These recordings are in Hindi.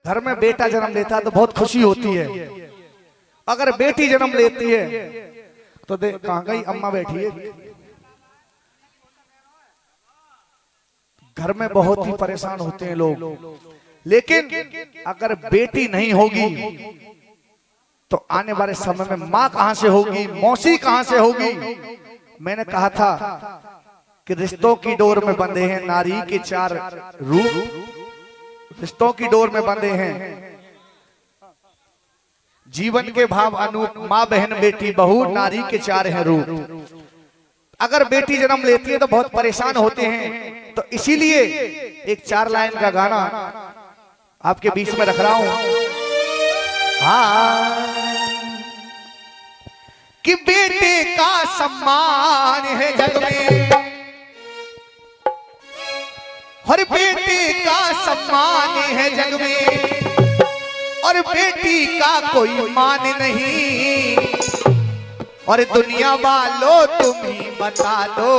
घर में बेटा जन्म लेता है तो बहुत खुशी होती है। अगर बेटी जन्म लेती है तो देख कहां गई अम्मा बैठी है। घर में बहुत ही परेशान होते हैं लोग। लेकिन अगर बेटी नहीं होगी तो आने वाले समय में माँ कहां से होगी, मौसी कहां से होगी। मैंने कहा था कि रिश्तों की डोर में बंधे हैं नारी के चार रूप, रिश्तों की डोर में बंधे हैं जीवन के भाव अनूप, माँ बहन बेटी बहू नारी के चार हैं रूप। अगर बेटी जन्म लेती है तो बहुत परेशान होते हैं, तो इसीलिए एक 4 लाइन का गाना आपके बीच में रख रहा हूं। हाँ कि बेटे का सम्मान है जग में, हर बेटे का सम्मान है जग में, और बेटी का कोई मान नहीं। और दुनिया वालों तुम ही बता दो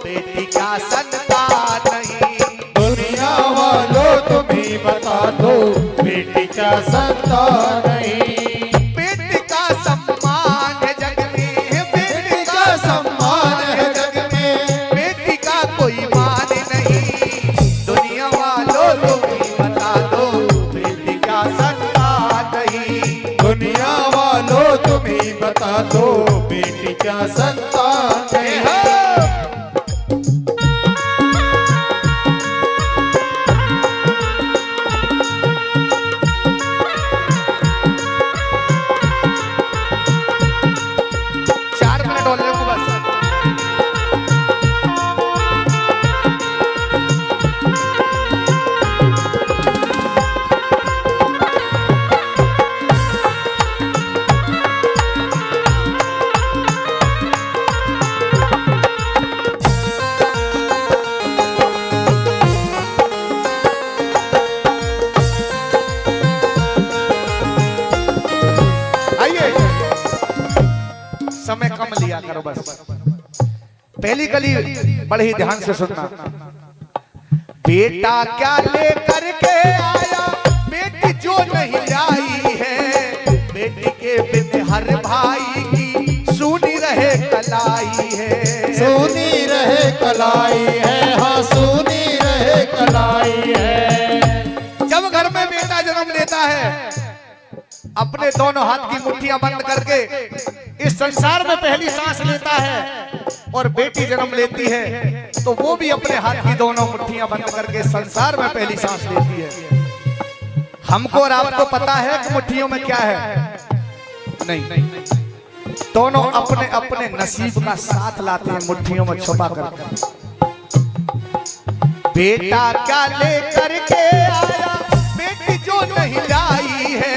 बेटी का संतान नहीं। दुनिया वालों तुम ही बता दो बेटी का संतान नहीं। बेटी का सम्मान है जग में, बेटी का सम्मान है जग में, बेटी का कोई मान नहीं। दुनिया वालों तुम ही बता दो बेटी का संतान नहीं। दुनिया वालों तुम ही बता दो बेटी का संतान नहीं। समय कम लिया करो बस। पहली कली बड़े ही ध्यान से सुनना। बेटा क्या लेकर के आया बेटी जो नहीं लाई है, बेटी के बिन हर भाई की सुनी रहे कलाई है। सुनी रहे कलाई है, हाँ सुनी रहे कलाई है। जब घर में बेटा जन्म लेता है अपने दोनों हाथ की मुट्ठियां बंद करके इस संसार में पहली सांस लेता है, और बेटी जन्म लेती है तो वो भी अपने हाथ की दोनों मुट्ठियां बंद करके संसार में पहली सांस लेती है। हमको और आपको पता है कि मुट्ठियों में क्या है? नहीं, दोनों अपने अपने नसीब का साथ लाते हैं मुट्ठियों में छुपा कर। बेटा क्या लेकर के आया बेटी जो नहीं लाई है,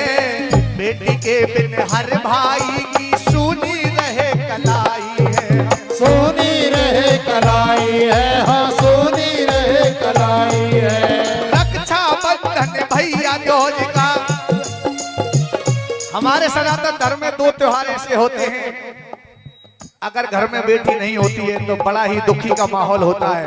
बेटी के बिन हर भाई की सुनी रहे कलाई है। सुनी रहे कलाई है, हाँ सुनी रहे कलाई है। रक्षा बंधन भैया जोज का। हमारे सनातन धर्म में 2 त्योहार ऐसे होते हैं, अगर घर में बेटी नहीं होती है तो बड़ा ही दुखी का माहौल होता है।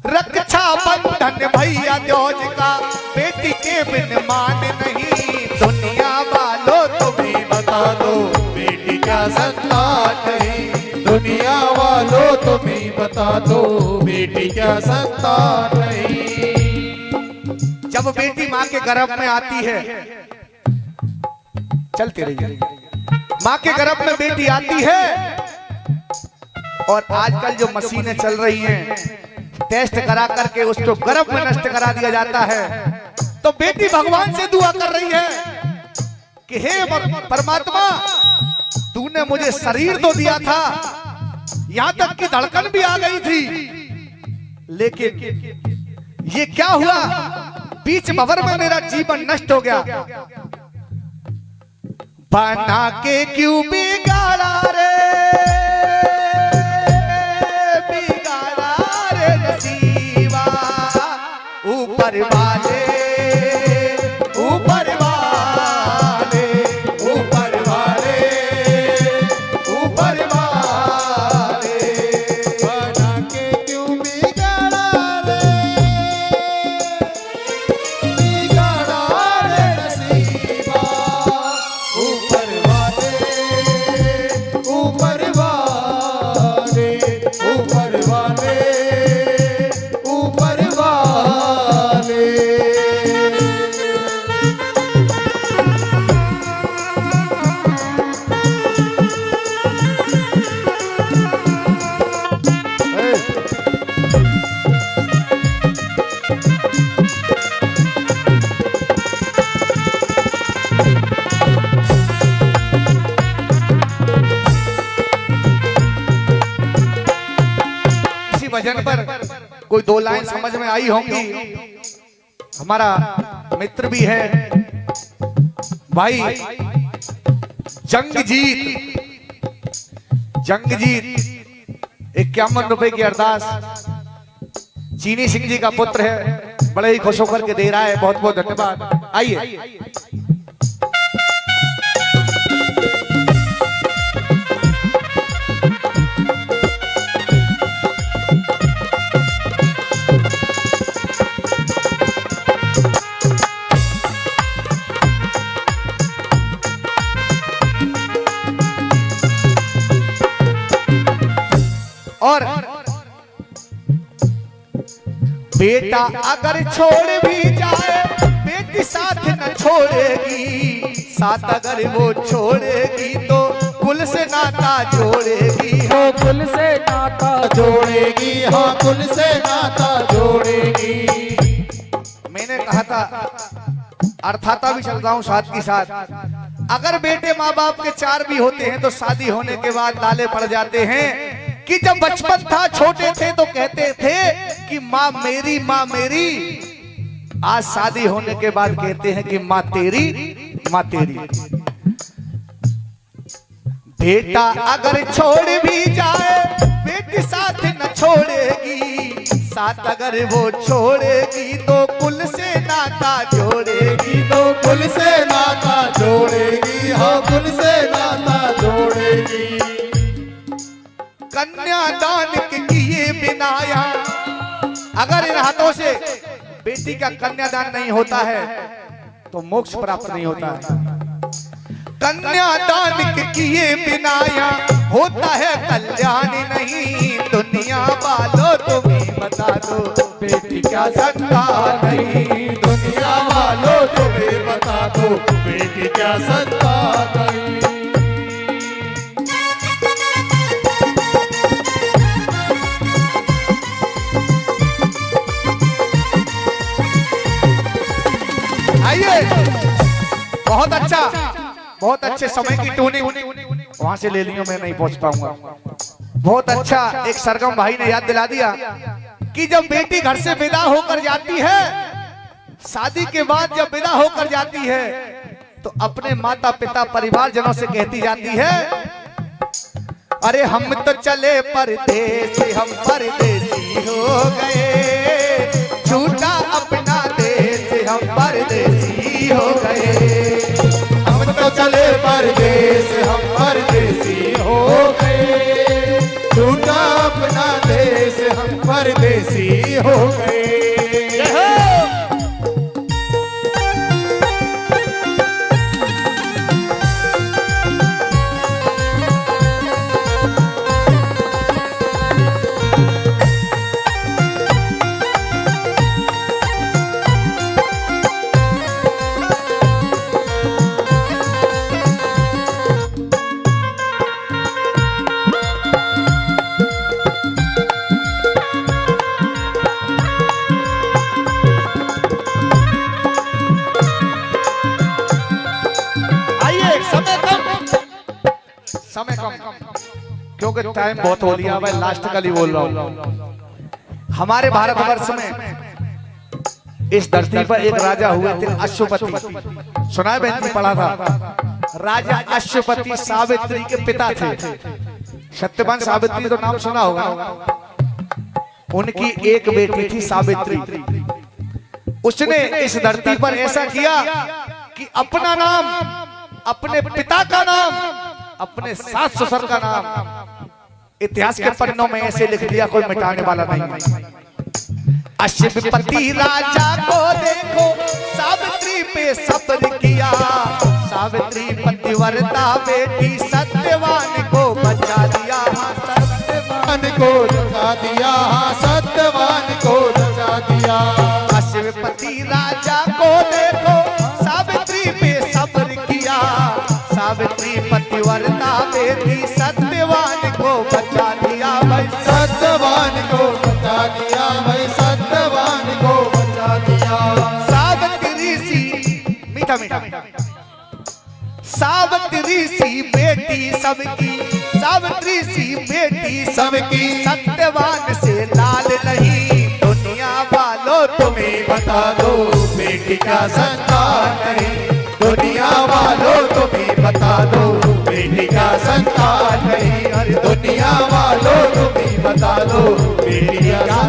रक्षा बंधन भैया जोज का, बेटी के बिन मान नहीं। दुनिया वालों तुम ही बता दो बेटी का संतान नहीं। दुनिया वालों तुम ही बता दो बेटी का संतान नहीं। जब बेटी माँ के गर्भ में आती है, चलते रहिए, माँ के गर्भ में बेटी आती है, और आजकल जो मशीनें चल रही हैं टेस्ट करा करके उसको गर्भ में नष्ट करा दिया जाता है। तो बेटी भगवान से दुआ कर रही है कि हे परमात्मा, तूने मुझे शरीर तो दिया था, यहां तक कि धड़कन भी आ गई थी, लेकिन ये क्या हुआ? बीच भंवर में मेरा जीवन नष्ट हो गया। बना के क्यों बिगाड़ा रे, बिगाड़ा रे नसीबा। ऊपर वाले, ऊपर वाले, ऊपर वाले, ऊपर वाले। बना के क्यों बिगाड़ा रे, बिगाड़ा भजन पर कोई दो लाइन समझ में आई होंगी। हमारा मित्र भी है भाई जंगजीत 51 रुपए की अरदास चीनी सिंह जी का पुत्र है, बड़े ही खुश होकर के दे रहा है। बहुत बहुत धन्यवाद। आइए और बेटा अगर छोड़ भी जाए बेटी साथ न छोड़ेगी, साथ अगर वो छोड़ेगी तो कुल से नाता जोड़ेगी। वो कुल से नाता जोड़ेगी, हाँ कुल से नाता जोड़ेगी। मैंने कहा था अर्थाता भी चल रहा हूँ साथ के साथ, अगर बेटे माँ बाप के 4 भी होते हैं तो शादी होने के बाद लाले पड़ जाते हैं कि जब बचपन था छोटे थे तो कहते थे कि माँ मेरी, आज शादी होने के बाद कहते हैं कि माँ तेरी। बेटा अगर छोड़ भी जाए बेटी साथ न छोड़ेगी, साथ अगर वो छोड़ेगी तो कुल से नाता जोड़ेगी। तो कुल से नाता जोड़ेगी, हाँ कुल से नाता जोड़ेगी। कन्यादान के किए बिना अगर इन हाथों से बेटी का कन्यादान नहीं होता है तो मोक्ष प्राप्त नहीं होता है। कन्यादान के किए बिना होता है कल्याण नहीं। दुनिया वालों तुम्हें बता दो बेटी क्या सकता नहीं। दुनिया वालों तुम्हें बता दो बेटी क्या सकता नहीं। आइए बहुत अच्छे समय की ट्यूनिंग वहां से ले लियो, मैं नहीं पहुंच पाऊंगा। बहुत अच्छा एक सरगम भाई ने याद दिला दिया कि जब बेटी घर से विदा होकर जाती है, शादी के बाद जब विदा होकर जाती है तो अपने माता पिता परिवार जनों से कहती जाती है, अरे हम तो चले परदेस, हम परदेसी हो गए, झूठा अपना देश हम परदेसी हो गए। हम तो चले परदेस, हम परदेसी हो गए, झूठा अपना देश हम परदेसी हो गए। समय कम क्योंकि टाइम बहुत हो लिया। मैं लास्ट का ही बोल रहा हूँ। हमारे भारतवर्ष में इस धरती पर एक राजा हुए थे अश्वपति। सुना है बहन जी, पढ़ा था। राजा अश्वपति सावित्री के पिता थे। सत्यवान सावित्री तो नाम सुना होगा। उनकी एक बेटी थी सावित्री। उसने इस धरती पर ऐसा किया कि अपना नाम, अपने पिता का नाम, अपने सास ससुर का नाम इतिहास के पन्नों में ऐसे लिख दिया, कोई मिटाने वाला नहीं। अश्वपति राजा को देखो सावित्री पे सब्र किया, सावित्री पतिव्रता बेटी सत्यवान को बचा दिया, सत्यवान को बचा दिया, सत्यवान को बचा दिया। अश्वपति राजा को देखो सावित्री पे सब्र किया, सावित्री पतिव्रता बेटी सत्यवान को बचा दिया, भाई सत्यवान को बचा दिया, भाई सत्यवान को बचा दिया। सावित्री सी मीठा मीठा सावित्री सी बेटी सबकी सावित्री सी बेटी सबकी सत्यवान से लाल नहीं, दुनिया वालों तुम्हें बता दो बेटी क्या संतान नहीं, दुनिया वालों तुम्हें बता दो बेटी क्या संतान नहीं, अरे दुनिया वालों तुम्हें बता दो बेटी क्या